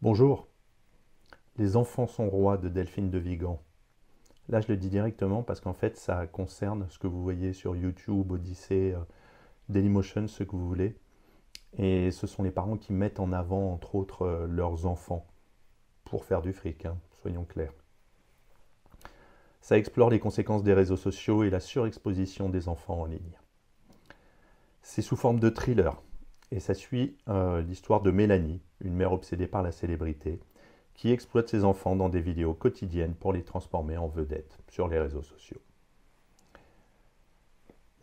Bonjour, Les enfants sont rois de Delphine de Vigan. Là, je le dis directement parce qu'en fait, ça concerne ce que vous voyez sur YouTube, Odyssée, Dailymotion, ce que vous voulez. Et ce sont les parents qui mettent en avant, entre autres, leurs enfants pour faire du fric, hein, soyons clairs. Ça explore les conséquences des réseaux sociaux et la surexposition des enfants en ligne. C'est sous forme de thriller et ça suit l'histoire de Mélanie, une mère obsédée par la célébrité, qui exploite ses enfants dans des vidéos quotidiennes pour les transformer en vedettes sur les réseaux sociaux.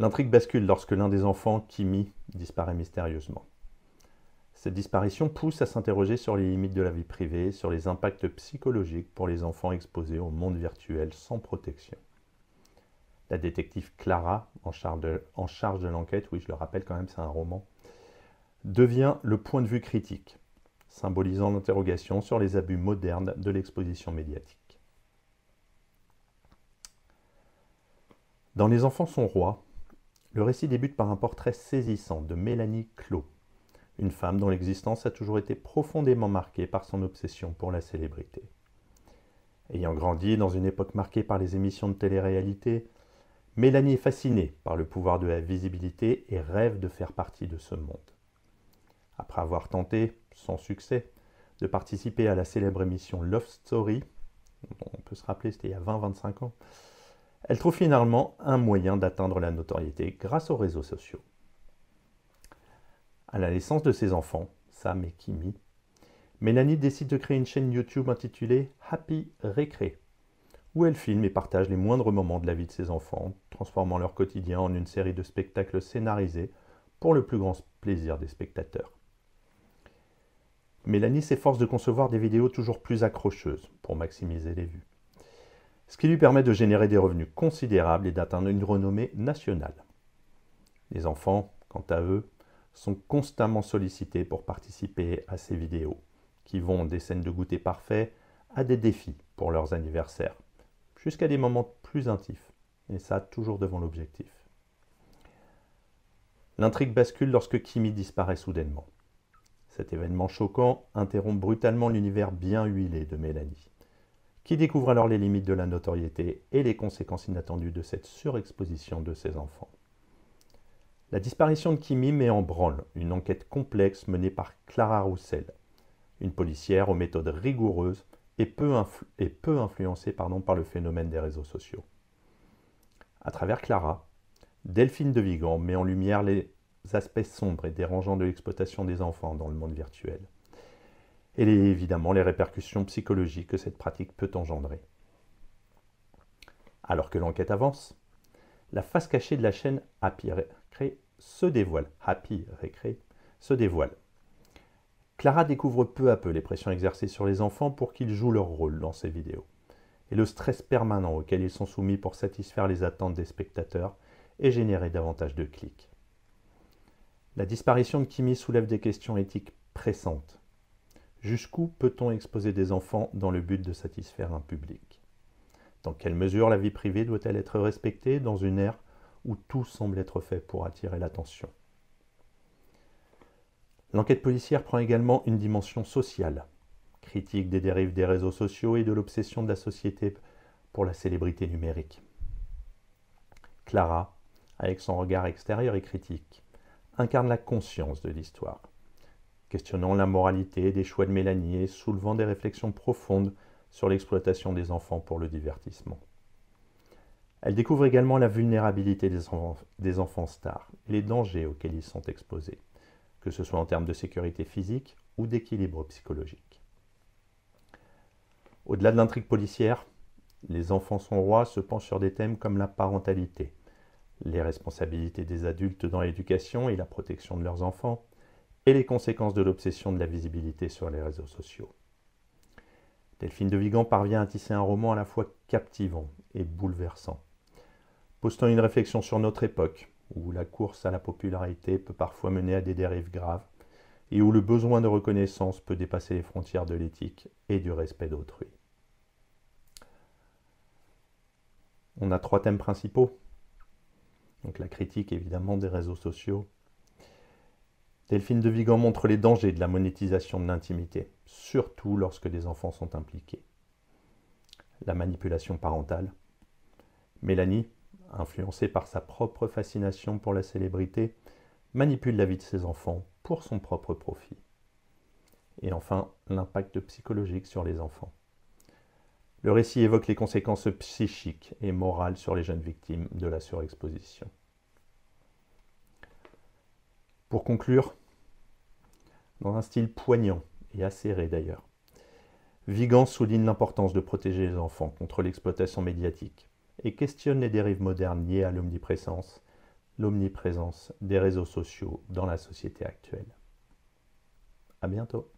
L'intrigue bascule lorsque l'un des enfants, Kimi, disparaît mystérieusement. Cette disparition pousse à s'interroger sur les limites de la vie privée, sur les impacts psychologiques pour les enfants exposés au monde virtuel sans protection. La détective Clara, en charge de l'enquête, oui je le rappelle quand même c'est un roman, devient le point de vue critique, symbolisant l'interrogation sur les abus modernes de l'exposition médiatique. Dans Les enfants sont rois, le récit débute par un portrait saisissant de Mélanie Clos, une femme dont l'existence a toujours été profondément marquée par son obsession pour la célébrité. Ayant grandi dans une époque marquée par les émissions de télé-réalité, Mélanie est fascinée par le pouvoir de la visibilité et rêve de faire partie de ce monde. Après avoir tenté, sans succès, de participer à la célèbre émission Love Story, on peut se rappeler c'était il y a 20-25 ans, elle trouve finalement un moyen d'atteindre la notoriété grâce aux réseaux sociaux. À la naissance de ses enfants, Sam et Kimi, Mélanie décide de créer une chaîne YouTube intitulée Happy Récré, où elle filme et partage les moindres moments de la vie de ses enfants, transformant leur quotidien en une série de spectacles scénarisés pour le plus grand plaisir des spectateurs. Mélanie s'efforce de concevoir des vidéos toujours plus accrocheuses pour maximiser les vues, ce qui lui permet de générer des revenus considérables et d'atteindre une renommée nationale. Les enfants, quant à eux, sont constamment sollicités pour participer à ces vidéos, qui vont des scènes de goûter parfait à des défis pour leurs anniversaires, jusqu'à des moments plus intimes, et ça toujours devant l'objectif. L'intrigue bascule lorsque Kimi disparaît soudainement. Cet événement choquant interrompt brutalement l'univers bien huilé de Mélanie, qui découvre alors les limites de la notoriété et les conséquences inattendues de cette surexposition de ses enfants. La disparition de Kimi met en branle une enquête complexe menée par Clara Roussel, une policière aux méthodes rigoureuses et peu influencée par le phénomène des réseaux sociaux. À travers Clara, Delphine de Vigan met en lumière les aspects sombres et dérangeants de l'exploitation des enfants dans le monde virtuel, et évidemment les répercussions psychologiques que cette pratique peut engendrer. Alors que l'enquête avance, la face cachée de la chaîne Happy Récré se dévoile. Clara découvre peu à peu les pressions exercées sur les enfants pour qu'ils jouent leur rôle dans ces vidéos, et le stress permanent auquel ils sont soumis pour satisfaire les attentes des spectateurs et générer davantage de clics. La disparition de Kimi soulève des questions éthiques pressantes. Jusqu'où peut-on exposer des enfants dans le but de satisfaire un public? Dans quelle mesure la vie privée doit-elle être respectée dans une ère où tout semble être fait pour attirer l'attention? L'enquête policière prend également une dimension sociale, critique des dérives des réseaux sociaux et de l'obsession de la société pour la célébrité numérique. Clara, avec son regard extérieur et critique, incarne la conscience de l'histoire, questionnant la moralité des choix de Mélanie et soulevant des réflexions profondes sur l'exploitation des enfants pour le divertissement. Elle découvre également la vulnérabilité des enfants stars et les dangers auxquels ils sont exposés, que ce soit en termes de sécurité physique ou d'équilibre psychologique. Au-delà de l'intrigue policière, Les enfants sont rois se penchent sur des thèmes comme la parentalité, les responsabilités des adultes dans l'éducation et la protection de leurs enfants, et les conséquences de l'obsession de la visibilité sur les réseaux sociaux. Delphine de Vigan parvient à tisser un roman à la fois captivant et bouleversant, postant une réflexion sur notre époque, où la course à la popularité peut parfois mener à des dérives graves, et où le besoin de reconnaissance peut dépasser les frontières de l'éthique et du respect d'autrui. On a 3 thèmes principaux. Donc la critique évidemment des réseaux sociaux, Delphine de Vigan montre les dangers de la monétisation de l'intimité, surtout lorsque des enfants sont impliqués. La manipulation parentale. Mélanie, influencée par sa propre fascination pour la célébrité, manipule la vie de ses enfants pour son propre profit. Et enfin, l'impact psychologique sur les enfants. Le récit évoque les conséquences psychiques et morales sur les jeunes victimes de la surexposition. Pour conclure, dans un style poignant et acéré d'ailleurs, Vigan souligne l'importance de protéger les enfants contre l'exploitation médiatique et questionne les dérives modernes liées à l'omniprésence des réseaux sociaux dans la société actuelle. À bientôt.